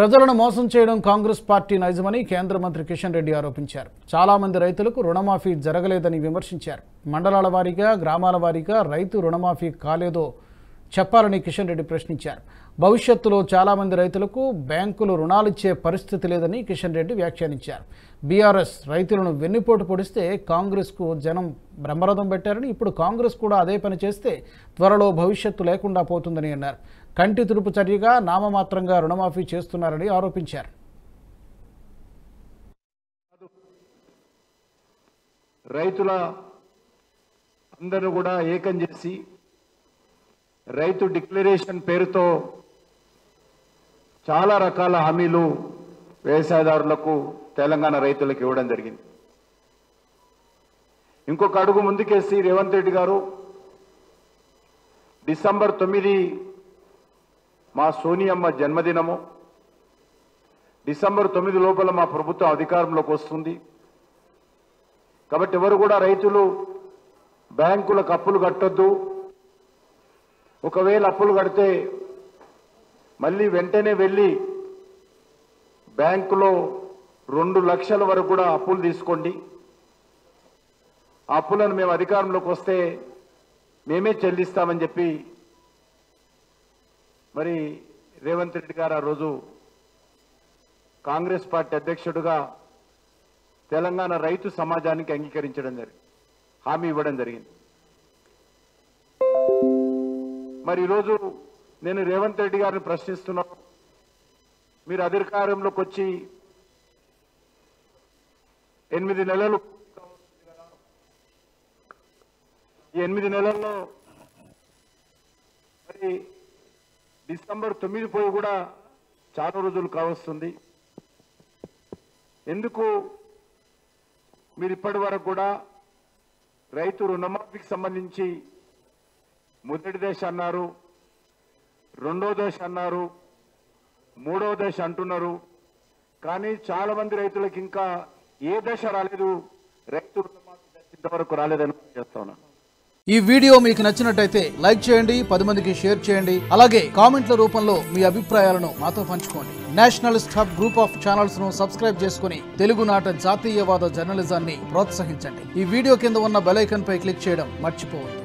ప్రజలను మోసం చేయడం కాంగ్రెస్ పార్టీ నైజమని కేంద్ర మంత్రి కిషన్ రెడ్డి ఆరోపించారు. చాలా మంది రైతులకు రుణమాఫీ జరగలేదని విమర్శించారు. మండలాల వారీగా, గ్రామాల వారీగా రైతు రుణమాఫీ కాలేదో చెప్పాలని కిషన్ రెడ్డి ప్రశ్నించారు. భవిష్యత్తులో చాలా మంది రైతులకు బ్యాంకులు రుణాలిచ్చే పరిస్థితి లేదని కిషన్ రెడ్డి వ్యాఖ్యానించారు. బీఆర్ఎస్ రైతులను వెన్నుపోటు పొడిస్తే కాంగ్రెస్కు జనం బ్రహ్మరథం పెట్టారని, ఇప్పుడు కాంగ్రెస్ కూడా అదే పని చేస్తే త్వరలో భవిష్యత్తు లేకుండా పోతుందని అన్నారు. కంటి తుడుపు చర్యగా నామమాత్రంగా రుణమాఫీ చేస్తున్నారని ఆరోపించారు. రైతుల అందరూ కూడా ఏకం చేసి రైతు డిక్లరేషన్ పేరుతో చాలా రకాల హామీలు వ్యవసాయదారులకు, తెలంగాణ రైతులకు ఇవ్వడం జరిగింది. ఇంకొక అడుగు ముందుకేసి రేవంత్ రెడ్డి గారు డిసెంబర్ 9 మా సోనియమ్మ జన్మదినము, డిసెంబర్ 9 లోపల మా ప్రభుత్వం అధికారంలోకి వస్తుంది కాబట్టి ఎవరు కూడా రైతులు బ్యాంకులకు అప్పులు కట్టొద్దు, ఒకవేళ అప్పులు కడితే మళ్ళీ వెంటనే వెళ్ళి బ్యాంకులో 2 లక్షల వరకు కూడా అప్పులు తీసుకోండి, ఆ అప్పులను మేము అధికారంలోకి వస్తే మేమే చెల్లిస్తామని చెప్పి మరి రేవంత్ రెడ్డి గారు ఆ రోజు కాంగ్రెస్ పార్టీ అధ్యక్షుడిగా తెలంగాణ రైతు సమాజానికి అంగీకరించడం జరిగింది, హామీ ఇవ్వడం జరిగింది. మరి ఈరోజు నేను రేవంత్ రెడ్డి గారిని ప్రశ్నిస్తున్నాను, మీరు అధికారంలోకి వచ్చి 8 నెలలు, ఈ 8 నెలల్లో మరి డిసెంబర్ 9 పోయి కూడా చాలా రోజులు కావస్తుంది. ఎందుకు మీరు ఇప్పటి వరకు కూడా రైతు రుణమాఫీకి సంబంధించి మొదటి దశ అన్నారు, రెండో దశ అన్నారు, మూడో దశ అంటున్నారు, కానీ చాలా మంది రైతులకు ఇంకా ఏ దశ రాలేదు, రైతు రుణమాఫీ దశ ఇంతవరకు రాలేదని చేస్తా ఉన్నాను. ఈ వీడియో మీకు నచ్చినట్టయితే లైక్ చేయండి, 10 మందికి షేర్ చేయండి. అలాగే కామెంట్ల రూపంలో మీ అభిప్రాయాలను మాతో పంచుకోండి. Nationalist hub group of channels ను సబ్స్క్రైబ్ చేసుకుని తెలుగునాట జాతీయవాద జర్నలిజాన్ని ప్రోత్సహించండి. ఈ వీడియో కింద ఉన్న బెల్ ఐకాన్ పై క్లిక్ చేయడం మర్చిపోవద్దు.